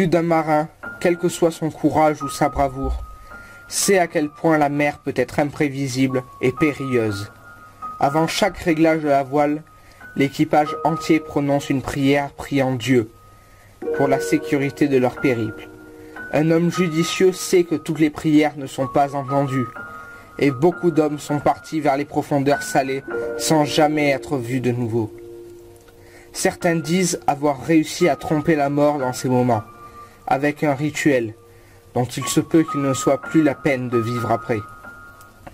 Plus d'un marin, quel que soit son courage ou sa bravoure, sait à quel point la mer peut être imprévisible et périlleuse. Avant chaque réglage de la voile, l'équipage entier prononce une prière priant Dieu pour la sécurité de leur périple. Un homme judicieux sait que toutes les prières ne sont pas entendues, et beaucoup d'hommes sont partis vers les profondeurs salées sans jamais être vus de nouveau. Certains disent avoir réussi à tromper la mort dans ces moments, avec un rituel, dont il se peut qu'il ne soit plus la peine de vivre après.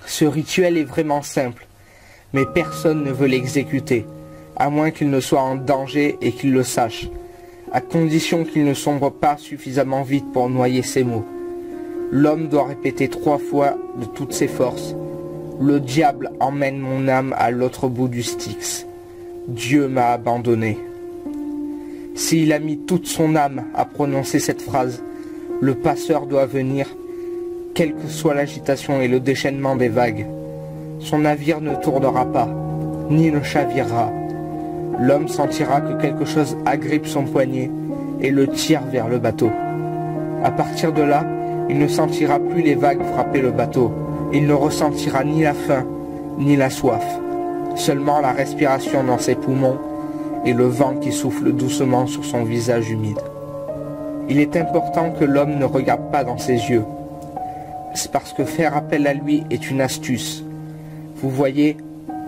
Ce rituel est vraiment simple, mais personne ne veut l'exécuter, à moins qu'il ne soit en danger et qu'il le sache, à condition qu'il ne sombre pas suffisamment vite pour noyer ses mots. L'homme doit répéter 3 fois de toutes ses forces: le diable emmène mon âme à l'autre bout du Styx. Dieu m'a abandonné. S'il a mis toute son âme à prononcer cette phrase, le passeur doit venir, quelle que soit l'agitation et le déchaînement des vagues. Son navire ne tournera pas, ni ne chavirera. L'homme sentira que quelque chose agrippe son poignet et le tire vers le bateau. À partir de là, il ne sentira plus les vagues frapper le bateau. Il ne ressentira ni la faim, ni la soif. Seulement la respiration dans ses poumons et le vent qui souffle doucement sur son visage humide. Il est important que l'homme ne regarde pas dans ses yeux. C'est parce que faire appel à lui est une astuce. Vous voyez,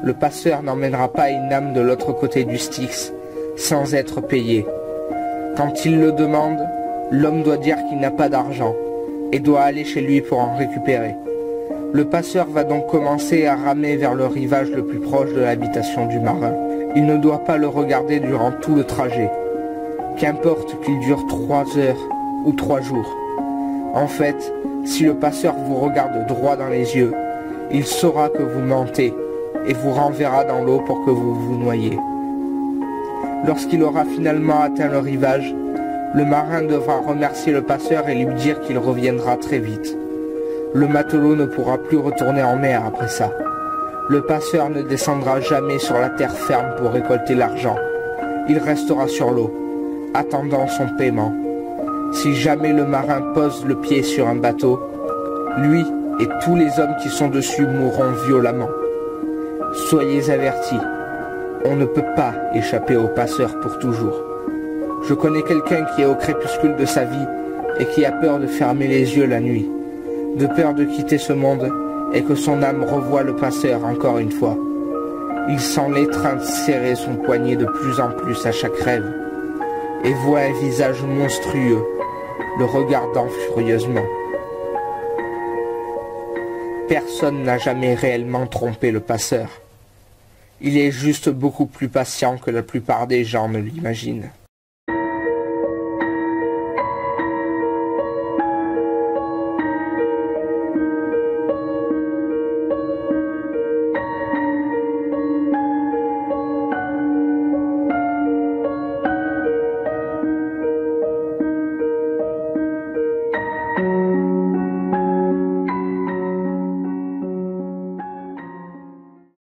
le passeur n'emmènera pas une âme de l'autre côté du Styx sans être payé. Quand il le demande, l'homme doit dire qu'il n'a pas d'argent et doit aller chez lui pour en récupérer. Le passeur va donc commencer à ramer vers le rivage le plus proche de l'habitation du marin. Il ne doit pas le regarder durant tout le trajet, qu'importe qu'il dure 3 heures ou 3 jours. En fait, si le passeur vous regarde droit dans les yeux, il saura que vous mentez et vous renverra dans l'eau pour que vous vous noyiez. Lorsqu'il aura finalement atteint le rivage, le marin devra remercier le passeur et lui dire qu'il reviendra très vite. Le matelot ne pourra plus retourner en mer après ça. Le passeur ne descendra jamais sur la terre ferme pour récolter l'argent. Il restera sur l'eau, attendant son paiement. Si jamais le marin pose le pied sur un bateau, lui et tous les hommes qui sont dessus mourront violemment. Soyez avertis, on ne peut pas échapper au passeur pour toujours. Je connais quelqu'un qui est au crépuscule de sa vie et qui a peur de fermer les yeux la nuit, de peur de quitter ce monde et que son âme revoie le passeur encore une fois. Il sent l'étreinte serrer son poignet de plus en plus à chaque rêve et voit un visage monstrueux le regardant furieusement. Personne n'a jamais réellement trompé le passeur. Il est juste beaucoup plus patient que la plupart des gens ne l'imaginent.